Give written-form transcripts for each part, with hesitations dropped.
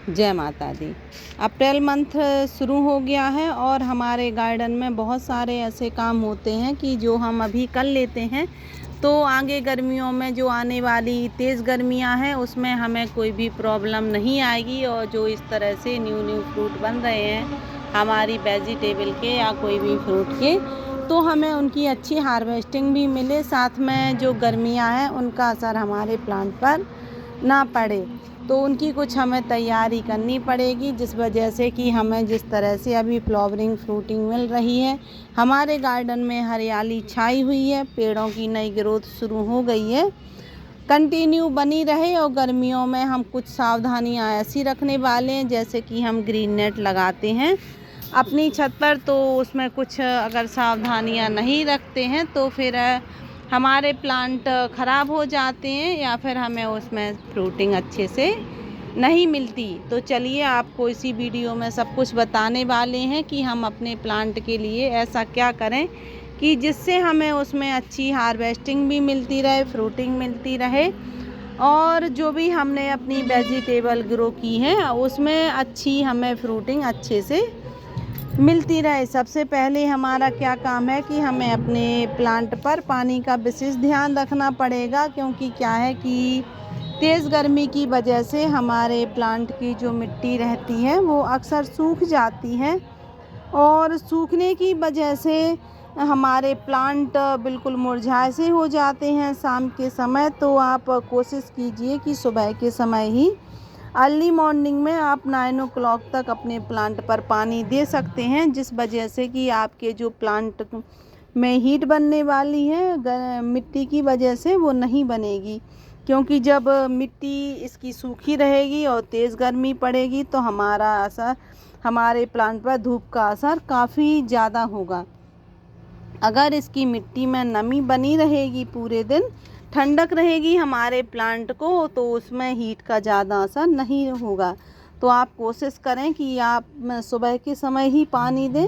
जय माता दी। April month शुरू हो गया है और हमारे गार्डन में बहुत सारे ऐसे काम होते हैं कि जो हम अभी कर लेते हैं तो आगे गर्मियों में जो आने वाली तेज़ गर्मियां हैं उसमें हमें कोई भी प्रॉब्लम नहीं आएगी। और जो इस तरह से न्यू फ्रूट बन रहे हैं हमारी वेजिटेबल के या कोई भी फ्रूट के, तो हमें उनकी अच्छी हार्वेस्टिंग भी मिले, साथ में जो गर्मियां हैं उनका असर हमारे प्लांट पर ना पड़े। तो उनकी कुछ हमें तैयारी करनी पड़ेगी, जिस वजह से कि हमें जिस तरह से अभी फ्लावरिंग फ्रूटिंग मिल रही है, हमारे गार्डन में हरियाली छाई हुई है, पेड़ों की नई ग्रोथ शुरू हो गई है, कंटिन्यू बनी रहे। और गर्मियों में हम कुछ सावधानियां ऐसी रखने वाले हैं, जैसे कि हम ग्रीन नेट लगाते हैं अपनी छत पर, तो उसमें कुछ अगर सावधानियां नहीं रखते हैं तो फिर हमारे प्लांट ख़राब हो जाते हैं या फिर हमें उसमें फ्रूटिंग अच्छे से नहीं मिलती। तो चलिए आपको इसी वीडियो में सब कुछ बताने वाले हैं कि हम अपने प्लांट के लिए ऐसा क्या करें कि जिससे हमें उसमें अच्छी हार्वेस्टिंग भी मिलती रहे, फ्रूटिंग मिलती रहे, और जो भी हमने अपनी वेजिटेबल ग्रो की है उसमें अच्छी हमें फ्रूटिंग अच्छे से मिलती रहे। सबसे पहले हमारा क्या काम है कि हमें अपने प्लांट पर पानी का विशेष ध्यान रखना पड़ेगा, क्योंकि क्या है कि तेज़ गर्मी की वजह से हमारे प्लांट की जो मिट्टी रहती है वो अक्सर सूख जाती है, और सूखने की वजह से हमारे प्लांट बिल्कुल मुरझाए से हो जाते हैं शाम के समय। तो आप कोशिश कीजिए कि सुबह के समय ही अर्ली मॉर्निंग में आप 9 o'clock तक अपने प्लांट पर पानी दे सकते हैं, जिस वजह से कि आपके जो प्लांट में हीट बनने वाली है मिट्टी की वजह से वो नहीं बनेगी। क्योंकि जब मिट्टी इसकी सूखी रहेगी और तेज़ गर्मी पड़ेगी तो हमारा असर हमारे प्लांट पर धूप का असर काफ़ी ज़्यादा होगा। अगर इसकी मिट्टी में नमी बनी रहेगी, पूरे दिन ठंडक रहेगी हमारे प्लांट को, तो उसमें हीट का ज़्यादा असर नहीं होगा। तो आप कोशिश करें कि आप सुबह के समय ही पानी दें।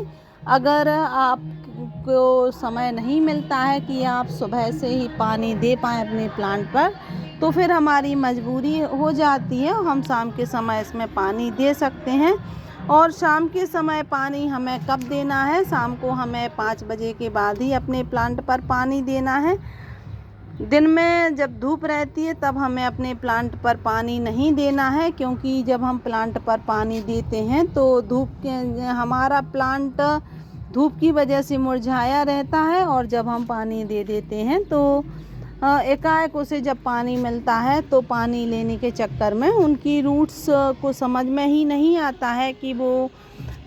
अगर आपको समय नहीं मिलता है कि आप सुबह से ही पानी दे पाएँ अपने प्लांट पर, तो फिर हमारी मजबूरी हो जाती है, हम शाम के समय इसमें पानी दे सकते हैं। और शाम के समय पानी हमें कब देना है? शाम को हमें 5 बजे के बाद ही अपने प्लांट पर पानी देना है। दिन में जब धूप रहती है तब हमें अपने प्लांट पर पानी नहीं देना है, क्योंकि जब हम प्लांट पर पानी देते हैं तो हमारा प्लांट धूप की वजह से मुरझाया रहता है, और जब हम पानी दे देते हैं तो एकाएक उसे जब पानी मिलता है तो पानी लेने के चक्कर में उनकी रूट्स को समझ में ही नहीं आता है कि वो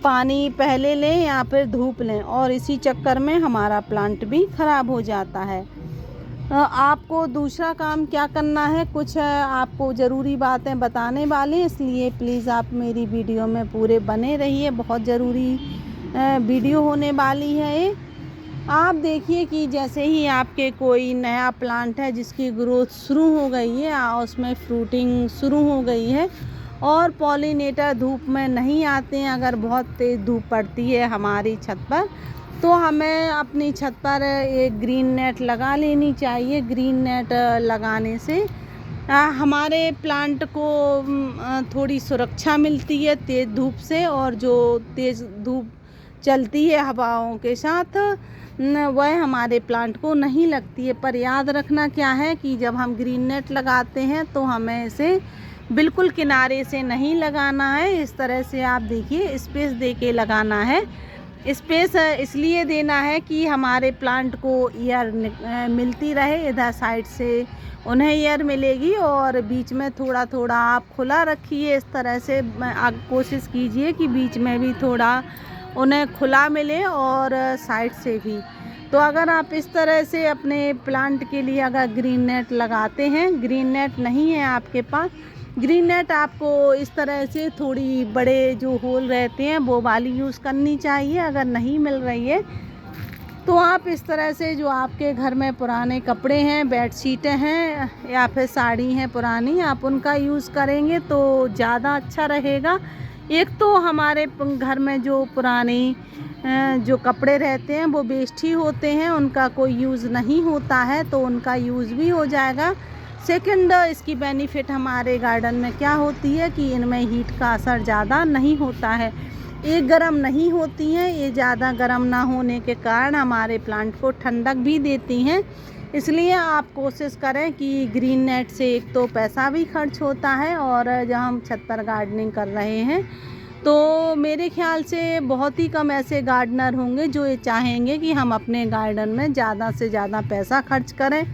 पानी पहले लें या फिर धूप लें, और इसी चक्कर में हमारा प्लांट भी ख़राब हो जाता है। आपको दूसरा काम क्या करना है, कुछ आपको ज़रूरी बातें बताने वाले, इसलिए प्लीज़ आप मेरी वीडियो में पूरे बने रहिए। बहुत ज़रूरी वीडियो होने वाली है ये। आप देखिए कि जैसे ही आपके कोई नया प्लांट है जिसकी ग्रोथ शुरू हो गई है, उसमें फ्रूटिंग शुरू हो गई है और पॉलिनेटर धूप में नहीं आते हैं, अगर बहुत तेज़ धूप पड़ती है हमारी छत पर, तो हमें अपनी छत पर एक ग्रीन नेट लगा लेनी चाहिए। ग्रीन नेट लगाने से हमारे प्लांट को थोड़ी सुरक्षा मिलती है तेज़ धूप से, और जो तेज़ धूप चलती है हवाओं के साथ वह हमारे प्लांट को नहीं लगती है। पर याद रखना क्या है कि जब हम ग्रीन नेट लगाते हैं तो हमें इसे बिल्कुल किनारे से नहीं लगाना है। इस तरह से आप देखिए स्पेस दे के लगाना है। स्पेस इसलिए देना है कि हमारे प्लांट को एयर मिलती रहे, इधर साइड से उन्हें एयर मिलेगी, और बीच में थोड़ा थोड़ा आप खुला रखिए। इस तरह से आप कोशिश कीजिए कि बीच में भी थोड़ा उन्हें खुला मिले और साइड से भी। तो अगर आप इस तरह से अपने प्लांट के लिए अगर ग्रीन नेट लगाते हैं, ग्रीन नेट नहीं है आपके पास, ग्रीन नेट आपको इस तरह से थोड़ी बड़े जो होल रहते हैं वो वाली यूज़ करनी चाहिए। अगर नहीं मिल रही है तो आप इस तरह से जो आपके घर में पुराने कपड़े हैं, बेडशीटें हैं या फिर साड़ी हैं पुरानी, आप उनका यूज़ करेंगे तो ज़्यादा अच्छा रहेगा। एक तो हमारे घर में जो पुरानी जो कपड़े रहते हैं वो वेस्ट ही होते हैं, उनका कोई यूज़ नहीं होता है, तो उनका यूज़ भी हो जाएगा। सेकंड इसकी बेनिफिट हमारे गार्डन में क्या होती है कि इनमें हीट का असर ज़्यादा नहीं होता है। ये गर्म नहीं होती हैं, ये ज़्यादा गर्म ना होने के कारण हमारे प्लांट को ठंडक भी देती हैं। इसलिए आप कोशिश करें कि ग्रीन नेट से एक तो पैसा भी खर्च होता है, और जब हम छत पर गार्डनिंग कर रहे हैं तो मेरे ख़्याल से बहुत ही कम ऐसे गार्डनर होंगे जो ये चाहेंगे कि हम अपने गार्डन में ज़्यादा से ज़्यादा पैसा खर्च करें।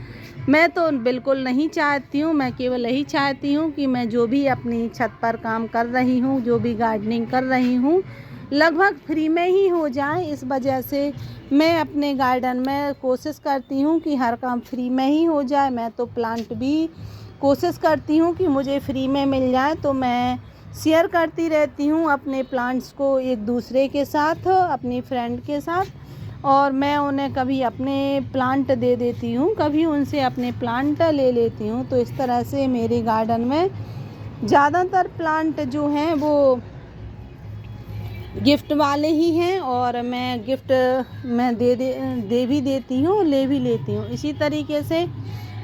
मैं तो बिल्कुल नहीं चाहती हूँ, मैं केवल यही चाहती हूँ कि मैं जो भी अपनी छत पर काम कर रही हूँ, जो भी गार्डनिंग कर रही हूँ, लगभग फ्री में ही हो जाए। इस वजह से मैं अपने गार्डन में कोशिश करती हूँ कि हर काम फ्री में ही हो जाए। मैं तो प्लांट भी कोशिश करती हूँ कि मुझे फ्री में मिल जाए, तो मैं शेयर करती रहती हूँ अपने प्लांट्स को एक दूसरे के साथ, अपनी फ्रेंड के साथ, और मैं उन्हें कभी अपने प्लांट दे देती हूँ, कभी उनसे अपने प्लांट ले लेती हूँ। तो इस तरह से मेरे गार्डन में ज़्यादातर प्लांट जो हैं वो गिफ्ट वाले ही हैं, और मैं गिफ्ट मैं दे भी देती हूँ, ले भी लेती हूँ। इसी तरीके से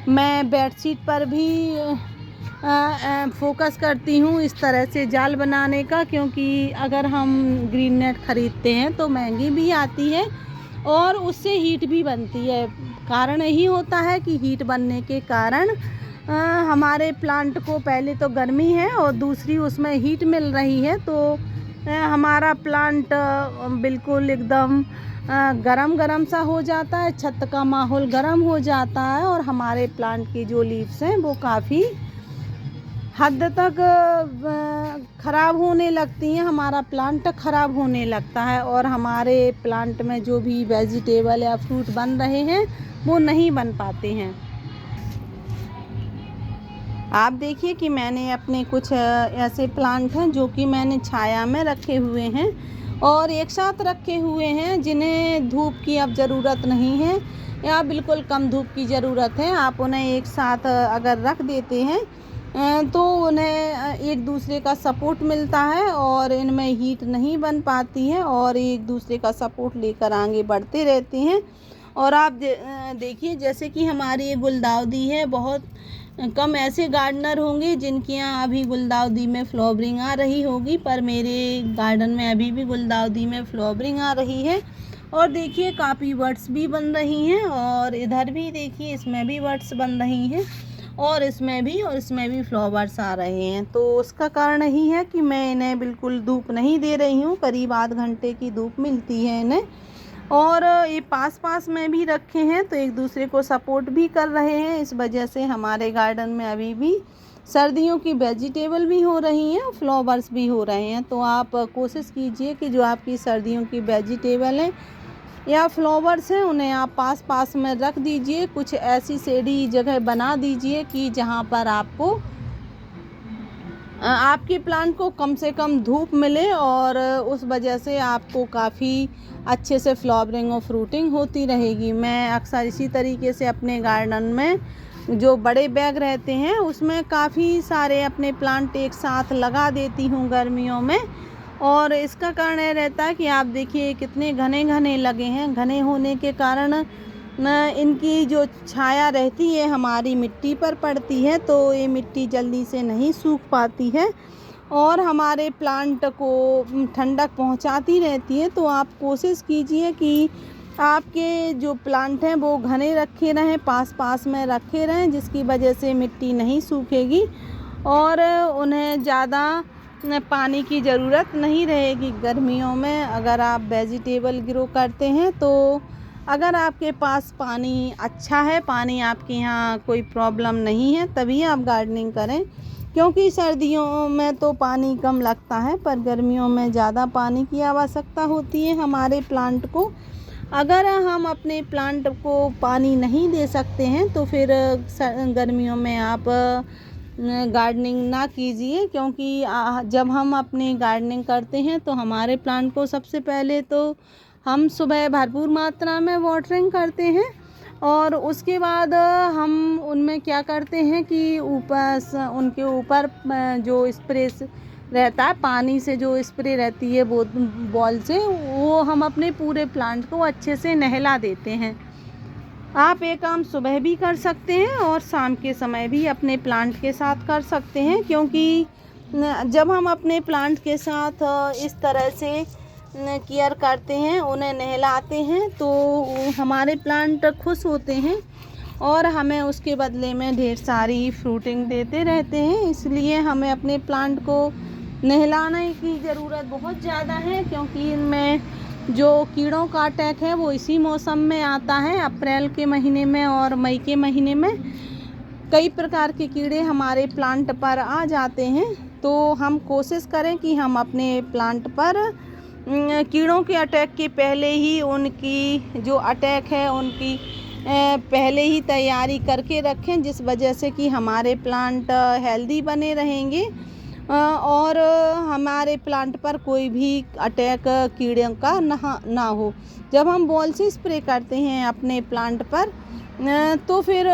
मैं बेडशीट पर भी फोकस करती हूँ इस तरह से जाल बनाने का, क्योंकि अगर हम ग्रीन नेट ख़रीदते हैं तो महंगी भी आती है और उससे हीट भी बनती है। कारण यही होता है कि हीट बनने के कारण हमारे प्लांट को पहले तो गर्मी है और दूसरी उसमें हीट मिल रही है, तो हमारा प्लांट बिल्कुल एकदम गरम गरम सा हो जाता है, छत का माहौल गरम हो जाता है, और हमारे प्लांट की जो लीव्स हैं वो काफ़ी हद तक ख़राब होने लगती हैं, हमारा प्लांट ख़राब होने लगता है, और हमारे प्लांट में जो भी वेजिटेबल या फ्रूट बन रहे हैं वो नहीं बन पाते हैं। आप देखिए कि मैंने अपने कुछ ऐसे प्लांट हैं जो कि मैंने छाया में रखे हुए हैं और एक साथ रखे हुए हैं, जिन्हें धूप की अब ज़रूरत नहीं है या बिल्कुल कम धूप की ज़रूरत है। आप उन्हें एक साथ अगर रख देते हैं तो उन्हें एक दूसरे का सपोर्ट मिलता है और इनमें हीट नहीं बन पाती है और एक दूसरे का सपोर्ट लेकर आगे बढ़ते रहते हैं। और आप देखिए जैसे कि हमारी ये गुलदाउदी है, बहुत कम ऐसे गार्डनर होंगे जिनके यहाँ अभी गुलदाउदी में फ्लावरिंग आ रही होगी, पर मेरे गार्डन में अभी भी गुलदाउदी में फ्लावरिंग आ रही है। और देखिए काफ़ी बर्ड्स भी बन रही हैं, और इधर भी देखिए इसमें भी बर्ड्स बन रही हैं, और इसमें भी फ्लावर्स आ रहे हैं। तो उसका कारण यही है कि मैं इन्हें बिल्कुल धूप नहीं दे रही हूँ, करीब आध घंटे की धूप मिलती है इन्हें, और ये पास में भी रखे हैं तो एक दूसरे को सपोर्ट भी कर रहे हैं। इस वजह से हमारे गार्डन में अभी भी सर्दियों की वेजिटेबल भी हो रही हैं, फ्लावर्स भी हो रहे हैं। तो आप कोशिश कीजिए कि जो आपकी सर्दियों की वेजिटेबल हैं या फ्लावर्स हैं उन्हें आप पास में रख दीजिए, कुछ ऐसी शेडी जगह बना दीजिए कि जहाँ पर आपको आपके प्लांट को कम से कम धूप मिले, और उस वजह से आपको काफ़ी अच्छे से फ्लावरिंग और फ्रूटिंग होती रहेगी। मैं अक्सर इसी तरीके से अपने गार्डन में जो बड़े बैग रहते हैं उसमें काफ़ी सारे अपने प्लांट एक साथ लगा देती हूँ गर्मियों में, और इसका कारण ये रहता है कि आप देखिए कितने घने लगे हैं। घने होने के कारण इनकी जो छाया रहती है हमारी मिट्टी पर पड़ती है, तो ये मिट्टी जल्दी से नहीं सूख पाती है और हमारे प्लांट को ठंडक पहुंचाती रहती है। तो आप कोशिश कीजिए कि आपके जो प्लांट हैं वो घने रखे रहें, पास में रखे रहें, जिसकी वजह से मिट्टी नहीं सूखेगी और उन्हें ज़्यादा पानी की ज़रूरत नहीं रहेगी। गर्मियों में अगर आप वेजिटेबल ग्रो करते हैं तो अगर आपके पास पानी अच्छा है, पानी आपके यहाँ कोई प्रॉब्लम नहीं है, तभी आप गार्डनिंग करें, क्योंकि सर्दियों में तो पानी कम लगता है पर गर्मियों में ज़्यादा पानी की आवश्यकता होती है हमारे प्लांट को। अगर हम अपने प्लांट को पानी नहीं दे सकते हैं तो फिर गर्मियों में आप गार्डनिंग ना कीजिए, क्योंकि जब हम अपनी गार्डनिंग करते हैं तो हमारे प्लांट को सबसे पहले तो हम सुबह भरपूर मात्रा में वाटरिंग करते हैं, और उसके बाद हम उनमें क्या करते हैं कि उनके ऊपर जो स्प्रे रहता है, पानी से जो स्प्रे रहती है वो बॉल से, वो हम अपने पूरे प्लांट को अच्छे से नहला देते हैं। आप ये काम सुबह भी कर सकते हैं और शाम के समय भी अपने प्लांट के साथ कर सकते हैं, क्योंकि जब हम अपने प्लांट के साथ इस तरह से केयर करते हैं, उन्हें नहलाते हैं, तो हमारे प्लांट खुश होते हैं और हमें उसके बदले में ढेर सारी फ्रूटिंग देते रहते हैं। इसलिए हमें अपने प्लांट को नहलाने की ज़रूरत बहुत ज़्यादा है, क्योंकि इनमें जो कीड़ों का अटैक है वो इसी मौसम में आता है, अप्रैल के महीने में और मई के महीने में कई प्रकार के कीड़े हमारे प्लांट पर आ जाते हैं। तो हम कोशिश करें कि हम अपने प्लांट पर कीड़ों के अटैक के पहले ही उनकी जो अटैक है उनकी पहले ही तैयारी करके रखें, जिस वजह से कि हमारे प्लांट हेल्दी बने रहेंगे और हमारे प्लांट पर कोई भी अटैक कीड़ों का ना हो। जब हम बॉल से स्प्रे करते हैं अपने प्लांट पर, तो फिर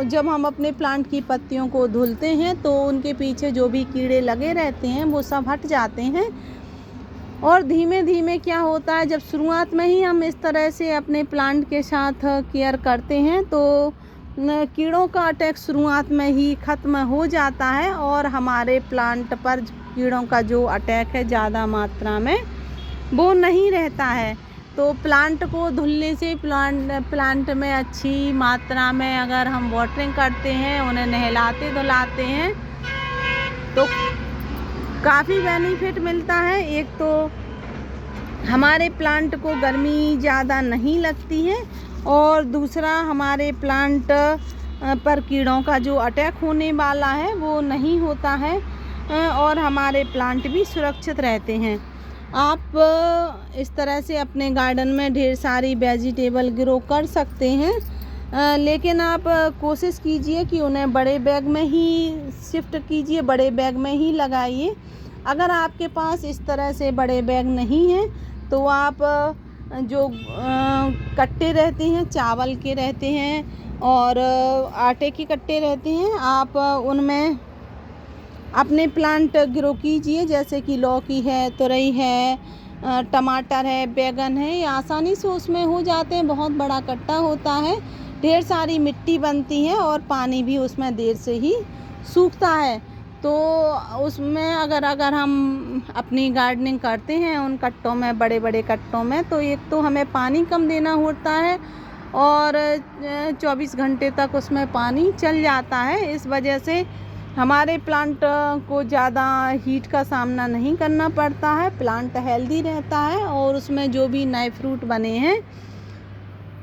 जब हम अपने प्लांट की पत्तियों को धुलते हैं तो उनके पीछे जो भी कीड़े लगे रहते हैं वो सब हट जाते हैं। और धीमे धीमे क्या होता है, जब शुरुआत में ही हम इस तरह से अपने प्लांट के साथ केयर करते हैं तो कीड़ों का अटैक शुरुआत में ही ख़त्म हो जाता है और हमारे प्लांट पर कीड़ों का जो अटैक है ज़्यादा मात्रा में वो नहीं रहता है। तो प्लांट को धुलने से प्लांट में अच्छी मात्रा में अगर हम वाटरिंग करते हैं, उन्हें नहलाते धुलाते हैं, तो काफ़ी बेनिफिट मिलता है। एक तो हमारे प्लांट को गर्मी ज़्यादा नहीं लगती है और दूसरा हमारे प्लांट पर कीड़ों का जो अटैक होने वाला है वो नहीं होता है और हमारे प्लांट भी सुरक्षित रहते हैं। आप इस तरह से अपने गार्डन में ढेर सारी वेजिटेबल ग्रो कर सकते हैं, लेकिन आप कोशिश कीजिए कि उन्हें बड़े बैग में ही शिफ्ट कीजिए, बड़े बैग में ही लगाइए। अगर आपके पास इस तरह से बड़े बैग नहीं हैं तो आप जो कट्टे रहते हैं, चावल के रहते हैं और आटे के कट्टे रहते हैं, आप उनमें अपने प्लांट ग्रो कीजिए, जैसे कि लौकी है, तुरई है, टमाटर है, बैगन है। ये आसानी से उसमें हो जाते हैं, बहुत बड़ा कट्टा होता है, ढेर सारी मिट्टी बनती है और पानी भी उसमें देर से ही सूखता है। तो उसमें अगर हम अपनी गार्डनिंग करते हैं उन कट्टों में, बड़े बड़े कट्टों में, तो एक तो हमें पानी कम देना होता है और 24 घंटे तक उसमें पानी चल जाता है। इस वजह से हमारे प्लांट को ज़्यादा हीट का सामना नहीं करना पड़ता है, प्लांट हेल्दी रहता है और उसमें जो भी नए फ्रूट बने हैं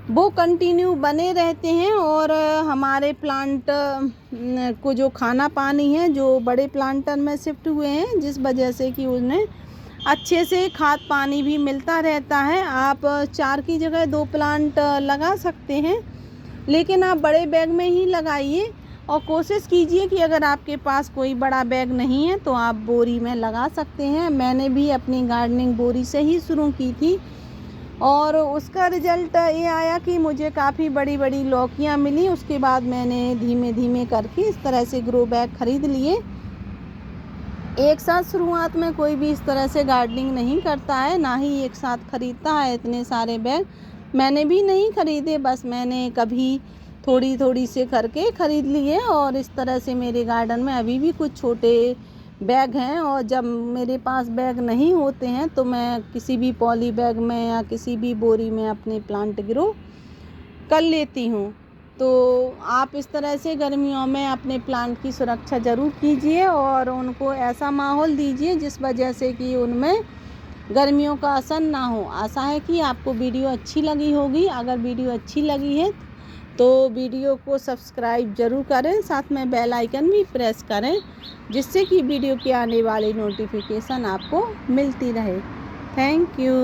वो कंटिन्यू बने रहते हैं और हमारे प्लांट को जो खाना पानी है जो बड़े प्लांटर में शिफ्ट हुए हैं, जिस वजह से कि उन्हें अच्छे से खाद पानी भी मिलता रहता है। आप 4 की जगह 2 प्लांट लगा सकते हैं, लेकिन आप बड़े बैग में ही लगाइए और कोशिश कीजिए कि अगर आपके पास कोई बड़ा बैग नहीं है तो आप बोरी में लगा सकते हैं। मैंने भी अपनी गार्डनिंग बोरी से ही शुरू की थी और उसका रिज़ल्ट ये आया कि मुझे काफ़ी बड़ी बड़ी लौकियाँ मिली। उसके बाद मैंने धीमे धीमे करके इस तरह से ग्रो बैग ख़रीद लिए। एक साथ शुरुआत में कोई भी इस तरह से गार्डनिंग नहीं करता है, ना ही एक साथ ख़रीदता है इतने सारे बैग। मैंने भी नहीं ख़रीदे, बस मैंने कभी थोड़ी थोड़ी से करके ख़रीद लिए और इस तरह से मेरे गार्डन में अभी भी कुछ छोटे बैग हैं। और जब मेरे पास बैग नहीं होते हैं तो मैं किसी भी पॉली बैग में या किसी भी बोरी में अपने प्लांट ग्रो कर लेती हूँ। तो आप इस तरह से गर्मियों में अपने प्लांट की सुरक्षा ज़रूर कीजिए और उनको ऐसा माहौल दीजिए जिस वजह से कि उनमें गर्मियों का असर ना हो। आशा है कि आपको वीडियो अच्छी लगी होगी। अगर वीडियो अच्छी लगी है तो वीडियो को सब्सक्राइब ज़रूर करें, साथ में बेल आइकन भी प्रेस करें, जिससे कि वीडियो की आने वाली नोटिफिकेशन आपको मिलती रहे। Thank you.